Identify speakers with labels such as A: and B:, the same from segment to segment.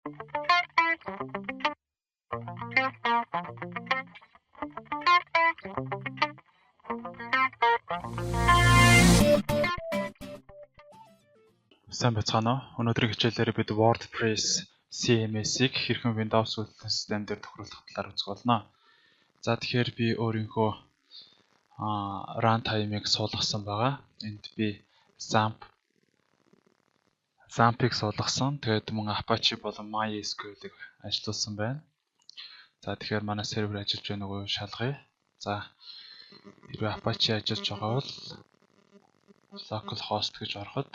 A: Сайн байцгаана уу? Өнөөдрийн хичээлээр бид WordPress CMS-ийг хэрхэн Windows үйлдвэрлэлийн систем дээр тохируулах талаар үзэх болно. За тэгэхээр би өөрийнхөө runtime-ыг суулгасан байгаа. Энд би XAMPP-ыг суулгасан. Тэгээд мөн Apache болон MySQL-ыг ажиллуулсан байна. За тэгэхээр манай сервер ажиллаж байна уу шалгая. За хэрвээ Apache ажиллаж байгаа бол localhost гэж ороход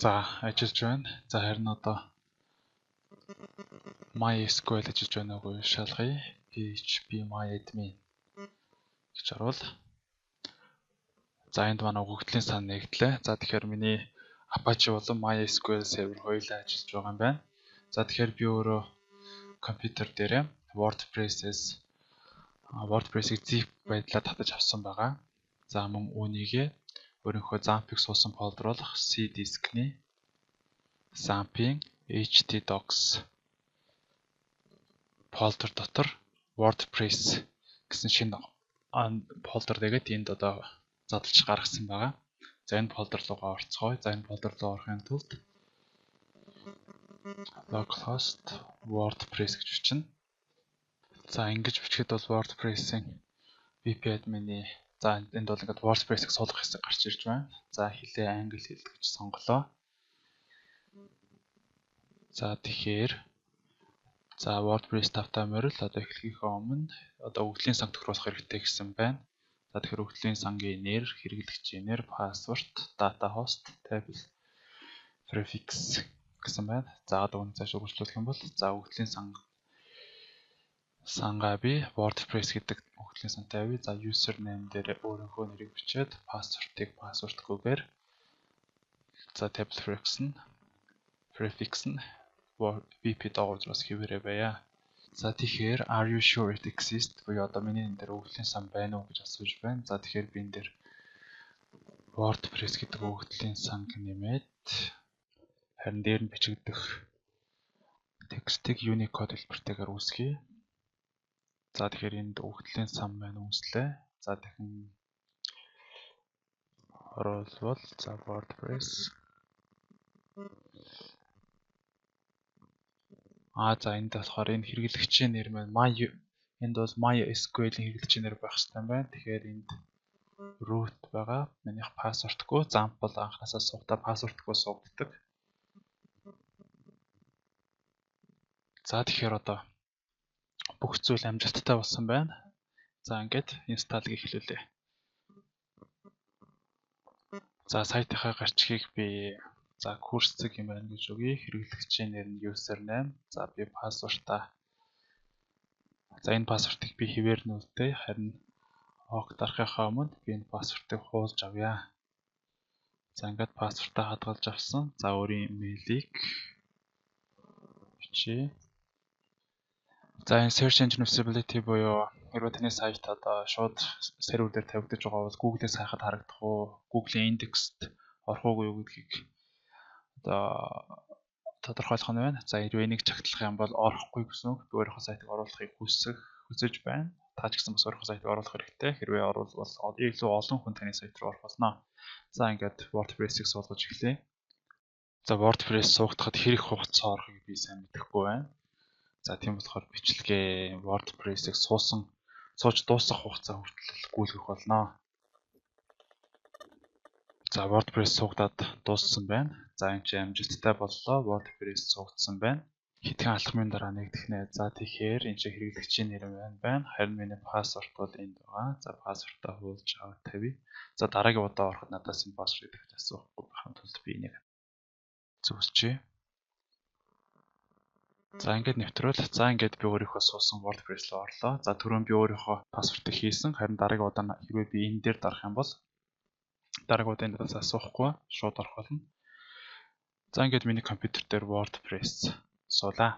A: за ажиллаж байна. За харин одоо MySQL ажиллаж байна уу шалгая. PHP MyAdmin гэж орвол за энд манай өгөгдлийн сан нэгдлээ. За тэгэхээр миний Apache болон MySQL сервер хоёулаа ажиллаж байгаа юм байна. За тэгэхээр би өөрөө компьютер дээр WordPress-ийг zip байдлаар татаж авсан байгаа. За мөн үүнийг өөрийнхөө XAMPP-ыг суусан фолдер болох C disk-ний XAMPP-ийн htdocs фолдер дотор WordPress гэсэн шинэ фолдер дэгээд энд одоо задлж гаргасан байгаа. За энэ фолдер руугаа орцгоё. За энэ фолдер руу орохын тулд localhost WordPress гэж бичнэ. За ингэж бичихэд бол WordPress-ийн VP admin-ий за энд бол ингээд WordPress-ийг суулгах хэсэг гарч ирж байна. За хэлээ англи хэл гэж сонголоо. За тэгэхээр за WordPress тавтай морил одоо эхлэхийнхээ өмнө одоо өгөгдлийн сан тохируулах хэрэгтэй гэсэн байна. За тэгэхээр өгөгдлийн сангийн нэр, хэрэглэгчийн нэр, password, data host, table prefix гэсэн байна. За одоо үүнийг цааш үргэлжлүүлэх юм бол за өгөгдлийн сангаа би WordPress гэдэг өгөгдлийн сан тавья. За username дээр өөрийнхөө нэрийг бичээд password-ыг password-гүйгээр за table prefix нь VP доогуураас хэвээрээ байя. За тэгэхээр are you sure it exists буюу одоо миний энэ дээр өгөгдлийн сан байна уу гэж асууж байна. За тэгэхээр би энэ дээр WordPress гэдэг өгөгдлийн санг нэмээд харин дээр нь бичигдэх текстийг Unicode хэлбэртэйгээр үүсгэе. За тэгэхээр энд өгөгдлийн сан маань үүслээ. За дахин оруулбал за WordPress за энд болохоор энэ хэрэглэгчийн нэр маань энд бол MySQL-ийн хэрэглэгчийн нэр байх хэрэгтэй байна. Тэгэхээр энд root байгаа. Минийх password-гүй XAMPP бол анхнаасаа суугатаа password-гүй суугддаг. За тэгэхээр одоо бүх зүйл амжилттай болсон байна. За ингээд install-ыг эхлүүлээ. За сайтынхаа гарчгийг би за курсцэг юм байна гэж өгье. Хэрэглэгчийн нэр нь username. За би password-а за энэ password-ыг би хэвээр нь үлдээ. Харин огт дарахынхаа өмнө би энэ password-ыг хуулж авъя. За ингээд password-а хадгалж авсан. За өөрийн имэйлийг бичье. За энэ search engine visibility буюу хэрвээ таны сайт одоо шууд сервер дээр тавигдаж байгаа бол Google-ээс хайхад харагдах уу, Google-ийн индекст орох уугүй юу гэдгийг одоо тодорхойлох нь байна. За хэрвээ энийг чагтлах юм бол орохгүй гэсэн үг. Би өөрийнхөө сайтыг оруулахыг хүсэж байна. Та ч гэсэн бас өөрийнхөө сайтыг оруулах хэрэгтэй. Хэрвээ оруулбал илүү олон хүн таны сайт руу орох болно. За ингээд WordPress-ийг суулгаж эхлэе. За WordPress суугдахад хэрэг хугацаа орохыг би сайн мэдэхгүй байна. За тийм болохоор бичлэгээ WordPress-ийг сууж дуусах хугацаа хүртэл гүйлгэх болно. За WordPress суугдаад дууссан байна. За энэ чинь амжилттай боллоо. WordPress суугдсан байна. Хэдхэн алхмын дараа нэгдэх нэ. За тэгэхээр энэ чинь хэрэглэгчийн нэр байна. Харин миний password бол энд байгаа. За password-а хуулж аваад тавья. За дараагийн удаа ороход надаас энэ password-ыг дахиж асуухгүй байхын тулд би энийг зөөсчээ. За ингээд нэвтрүүл. За ингээд би өөрийнхөө суусан WordPress руу орлоо. За түрүүн би өөрийнхөө password-ыг хийсэн. Харин дараагийн удаа хэрвээ би энэ дээр дарах юм бол дараагийн удаа эндээс асуухгүй шууд орох болно. За ингээд миний компьютер дээр WordPress суулаа.